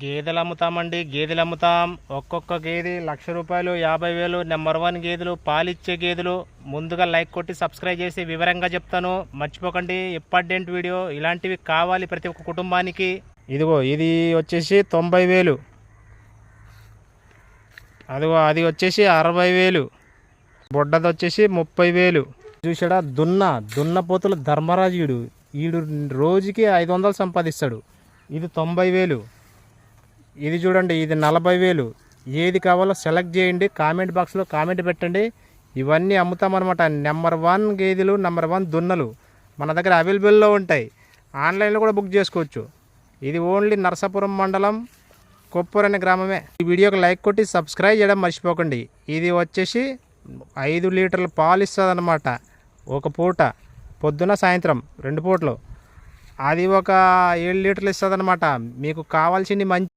గేదెలు అమ్ముతామండి, గేదెలు అమ్ముతాం. ఒక్కొక్క గేదె 1,00,000 రూపాయలు, 50,000. నెంబర్ 1 గేదెలు, పాలిచ్చే గేదెలు. ముందుగా లైక్ కొట్టి సబ్స్క్రైబ్ చేసి వివరంగా చెప్తాను, మర్చిపోకండి. ఇంపార్టెంట్ వీడియో, ఇలాంటివి కావాలి ప్రతి ఒక్క కుటుంబానికి. ఇదిగో ఇది వచ్చేసి 90,000, అదిగో అది వచ్చేసి 60,000, బొడ్డది వచ్చేసి 30,000. చూసాడా దున్నపోతులు ధర్మరాజుడు, ఈడు రోజుకి 500 సంపాదిస్తాడు. ఇది 90,000. ఇది చూడండి, ఇది 40,000. ఏది కావాలో సెలెక్ట్ చేయండి, కామెంట్ బాక్స్లో కామెంట్ పెట్టండి. ఇవన్నీ అమ్ముతామన్నమాట. నెంబర్ 1 గేదెలు, నెంబర్ 1 దున్నలు మన దగ్గర అవైలబుల్లో ఉంటాయి. ఆన్లైన్లో కూడా బుక్ చేసుకోవచ్చు. ఇది ఓన్లీ నరసాపురం మండలం, కొప్పూరు అనే గ్రామమే. ఈ వీడియోకి లైక్ కొట్టి సబ్స్క్రైబ్ చేయడం మర్చిపోకండి. ఇది వచ్చేసి 5 లీటర్ల పాలు ఇస్తుంది అన్నమాట, ఒక పూట, పొద్దున సాయంత్రం 2 పూటలు. అది ఒక 7 లీటర్లు ఇస్తుంది అన్నమాట. మీకు కావాల్సింది మంచి